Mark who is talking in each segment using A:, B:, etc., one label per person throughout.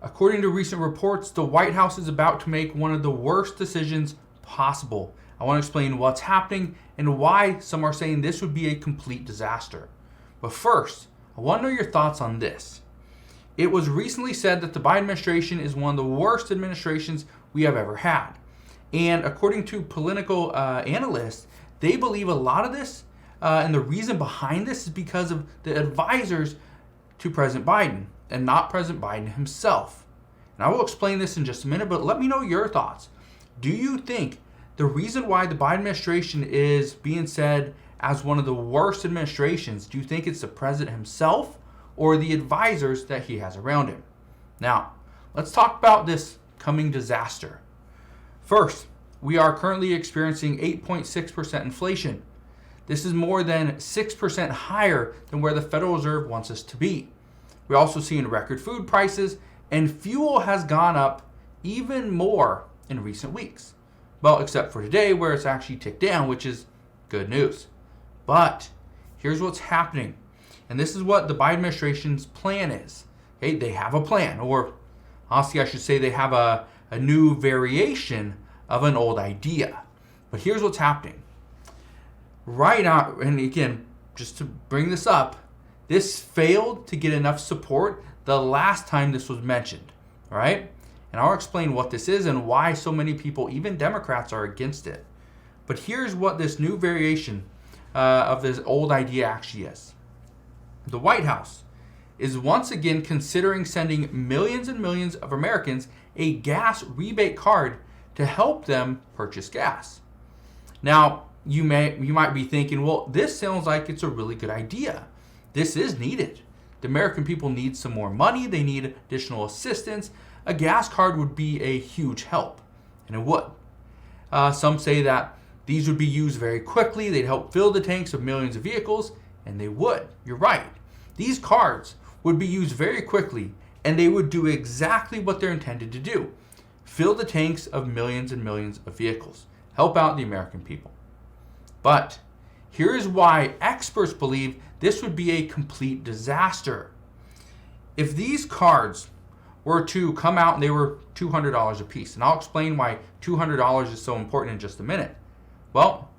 A: According to recent reports, the White House is about to make one of the worst decisions possible. I want to explain what's happening and why some are saying this would be a complete disaster. But first, I want to know your thoughts on this. It was recently said that the Biden administration is one of the worst administrations we have ever had. And according to political analysts, they believe a lot of this and the reason behind this is because of the advisors to President Biden and not President Biden himself. And I will explain this in just a minute, but let me know your thoughts. Do you think the reason why the Biden administration is being said as one of the worst administrations, do you think it's the president himself or the advisors that he has around him? Now, let's talk about this coming disaster. First, we are currently experiencing 8.6% inflation. This is more than 6% higher than where the Federal Reserve wants us to be. We're also seeing record food prices, and fuel has gone up even more in recent weeks. Well, except for today where it's actually ticked down, which is good news. But here's what's happening. And this is what the Biden administration's plan is. Okay, they have a plan, or honestly, I should say they have a new variation of an old idea. But here's what's happening. Right now, and again, just to bring this up, this failed to get enough support the last time this was mentioned. All right? And I'll explain what this is and why so many people, even Democrats, are against it. But here's what this new variation of this old idea actually is. The White House is once again considering sending millions and millions of Americans a gas rebate card to help them purchase gas. Now, you might be thinking, well, this sounds like it's a really good idea. This is needed. The American people need some more money. They need additional assistance. A gas card would be a huge help, and it would. Some say that these would be used very quickly. They'd help fill the tanks of millions of vehicles, and they would. You're right. These cards would be used very quickly, and they would do exactly what they're intended to do. Fill the tanks of millions and millions of vehicles. Help out the American people. But here is why experts believe this would be a complete disaster. If these cards were to come out and they were $200 a piece, and I'll explain why $200 is so important in just a minute. Well,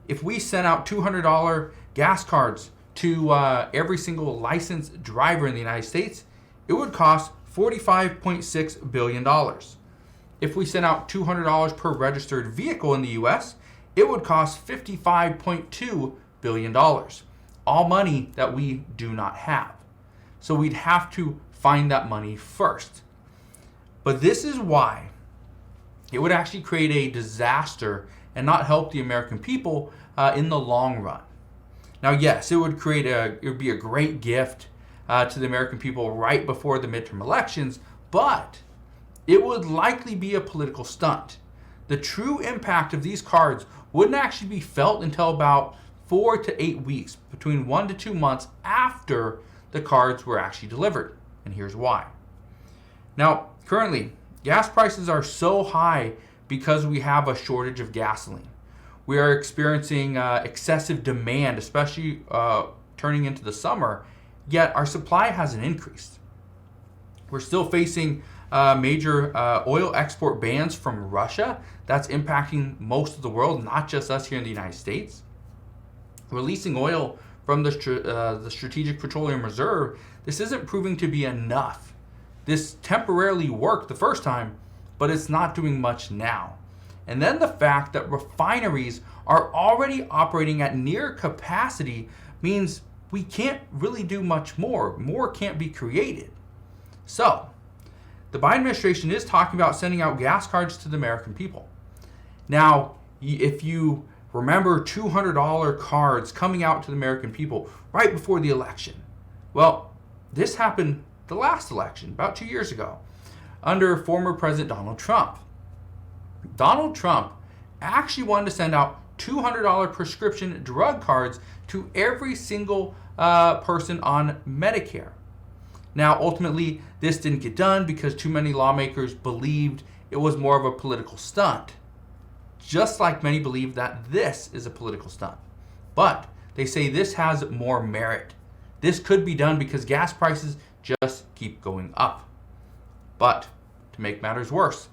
A: if we sent out $200 gas cards to every single licensed driver in the United States, it would cost $45.6 billion. If we sent out $200 per registered vehicle in the U.S., it would cost $55.2 billion. All money that we do not have. So we'd have to find that money first. But this is why it would actually create a disaster and not help the American people in the long run. Now, yes, it would be a great gift to the American people right before the midterm elections, but it would likely be a political stunt. The true impact of these cards wouldn't actually be felt until about 4 to 8 weeks, between 1 to 2 months after the cards were actually delivered. And here's why. Now, currently, gas prices are so high because we have a shortage of gasoline. We are experiencing excessive demand, especially turning into the summer, yet our supply hasn't increased. We're still facing major oil export bans from Russia. That's impacting most of the world, not just us here in the United States. Releasing oil from the Strategic Petroleum Reserve, this isn't proving to be enough. This temporarily worked the first time, but it's not doing much now. And then the fact that refineries are already operating at near capacity means we can't really do much more. More can't be created. So, the Biden administration is talking about sending out gas cards to the American people. Now, if you remember $200 cards coming out to the American people right before the election, well, this happened the last election, about 2 years ago, under former President Donald Trump. Donald Trump actually wanted to send out $200 prescription drug cards to every single person on Medicare. Now, ultimately, this didn't get done because too many lawmakers believed it was more of a political stunt. Just like many believe that this is a political stunt. But they say this has more merit. This could be done because gas prices just keep going up. But to make matters worse,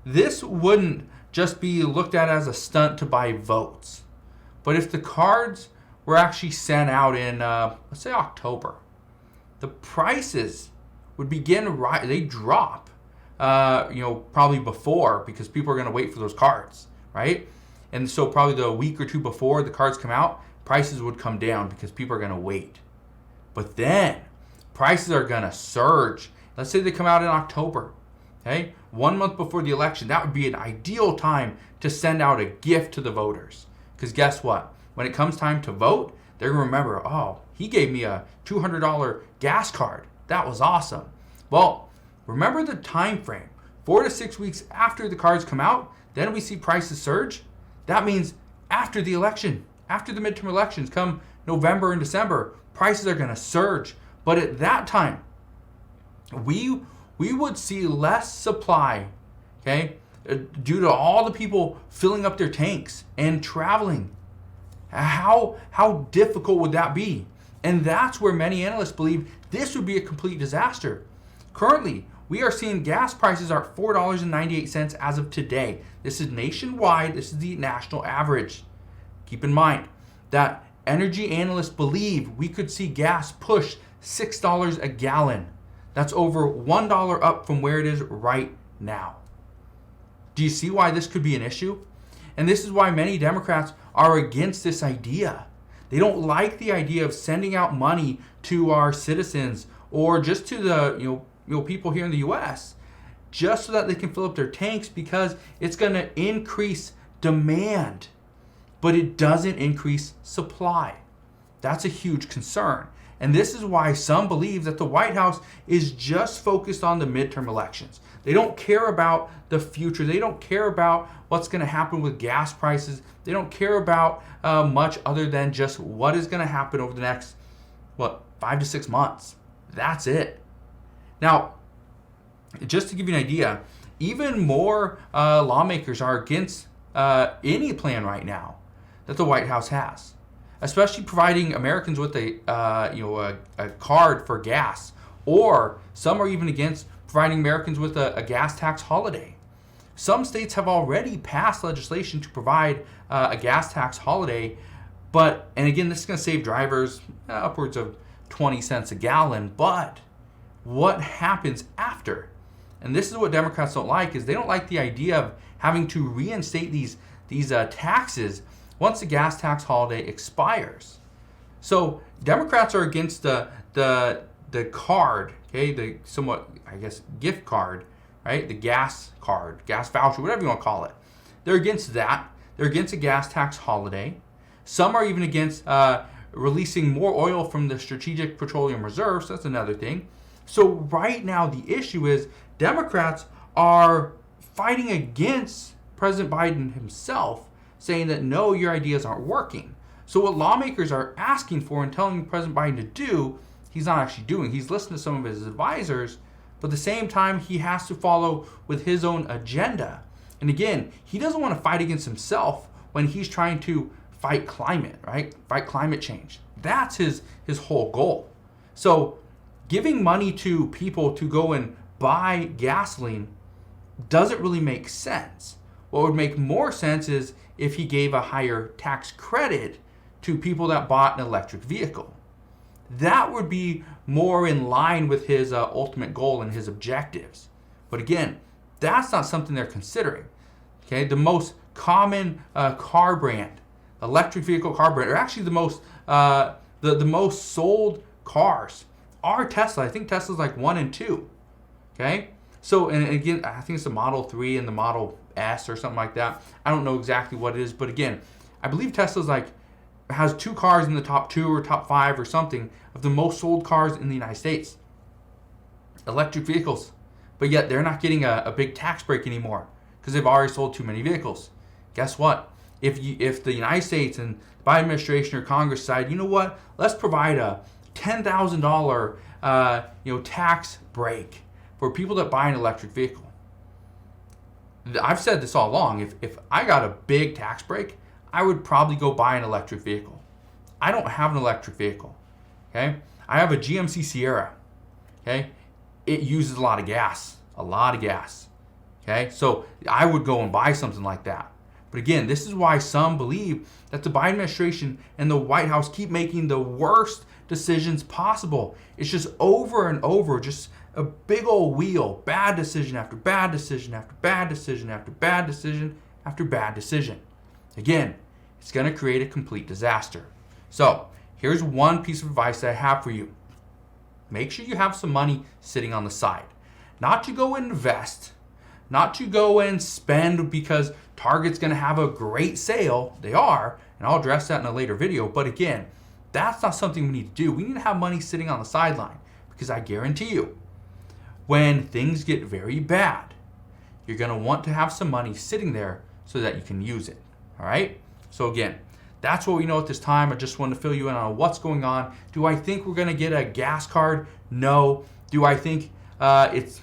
A: this wouldn't just be looked at as a stunt to buy votes. But if the cards were actually sent out in, let's say October, the prices would begin to they drop, probably before, because people are going to wait for those cards, right? And so probably the week or two before the cards come out, prices would come down because people are going to wait. But then prices are going to surge. Let's say they come out in October, okay? 1 month before the election, that would be an ideal time to send out a gift to the voters. Because guess what? When it comes time to vote, they're going to remember, oh, he gave me a $200 gas card. That was awesome. Well, remember the time frame. 4 to 6 weeks after the cards come out, then we see prices surge. That means after the election, after the midterm elections come November and December, prices are going to surge. But at that time, we would see less supply, okay, due to all the people filling up their tanks and traveling. How difficult would that be? And that's where many analysts believe this would be a complete disaster. Currently, we are seeing gas prices are at $4.98 as of today. This is nationwide. This is the national average. Keep in mind that energy analysts believe we could see gas push $6 a gallon. That's over $1 up from where it is right now. Do you see why this could be an issue? And this is why many Democrats are against this idea. They don't like the idea of sending out money to our citizens or just to the people here in the U.S. just so that they can fill up their tanks, because it's going to increase demand, but it doesn't increase supply. That's a huge concern. And this is why some believe that the White House is just focused on the midterm elections. They don't care about the future. They don't care about what's going to happen with gas prices. They don't care about much other than just what is going to happen over the next, 5 to 6 months. That's it. Now, just to give you an idea, even more lawmakers are against any plan right now that the White House has, especially providing Americans with a card for gas, or some are even against providing Americans with a gas tax holiday. Some states have already passed legislation to provide a gas tax holiday, and again, this is going to save drivers upwards of 20 cents a gallon, but what happens after? And this is what Democrats don't like, is they don't like the idea of having to reinstate these taxes once the gas tax holiday expires. So Democrats are against the card, okay, the somewhat, gift card, right? The gas card, gas voucher, whatever you want to call it. They're against that. They're against a gas tax holiday. Some are even against releasing more oil from the Strategic Petroleum Reserves. That's another thing. So right now the issue is Democrats are fighting against President Biden himself, saying that no, your ideas aren't working. So what lawmakers are asking for and telling President Biden to do, he's not actually doing. He's listening to some of his advisors, but at the same time, he has to follow with his own agenda. And again, he doesn't want to fight against himself when he's trying to fight climate, right? Fight climate change. That's his whole goal. So giving money to people to go and buy gasoline doesn't really make sense. What would make more sense is if he gave a higher tax credit to people that bought an electric vehicle. That would be more in line with his ultimate goal and his objectives. But again, that's not something they're considering. Okay, the most common car brand, electric vehicle car brand, or actually the most sold cars are Tesla. I think Tesla's like 1 and 2. Okay, so and again, I think it's the Model 3 and the Model S or something like that. I don't know exactly what it is, but again, I believe Tesla's has 2 cars in the top 2 or top 5 or something of the most sold cars in the United States. Electric vehicles. But yet they're not getting a big tax break anymore because they've already sold too many vehicles. Guess what? If the United States and the Biden administration or Congress decide, you know what, let's provide a $10,000 tax break for people that buy an electric vehicle. I've said this all along. If I got a big tax break, I would probably go buy an electric vehicle. I don't have an electric vehicle. Okay, I have a GMC Sierra. Okay, it uses a lot of gas. a lot of gas. Okay, so I would go and buy something like that. But again, this is why some believe that the Biden administration and the White House keep making the worst decisions possible. It's just over and over, just a big old wheel, bad decision after bad decision after bad decision after bad decision after bad decision. Again, it's going to create a complete disaster. So here's one piece of advice that I have for you. Make sure you have some money sitting on the side. Not to go invest, not to go and spend because Target's going to have a great sale. They are, and I'll address that in a later video. But again, that's not something we need to do. We need to have money sitting on the sideline because I guarantee you, when things get very bad, you're going to want to have some money sitting there so that you can use it. All right? So again, that's what we know at this time. I just wanted to fill you in on what's going on. Do I think we're going to get a gas card? No. Do I think it's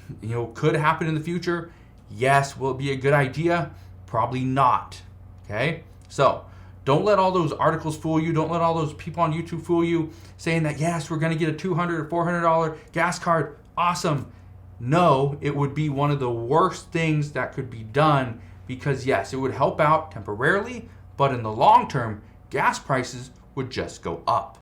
A: could happen in the future? Yes. Will it be a good idea? Probably not. Okay? So don't let all those articles fool you. Don't let all those people on YouTube fool you saying that, yes, we're going to get a $200 or $400 gas card. Awesome. No, it would be one of the worst things that could be done because, yes, it would help out temporarily, but in the long term, gas prices would just go up.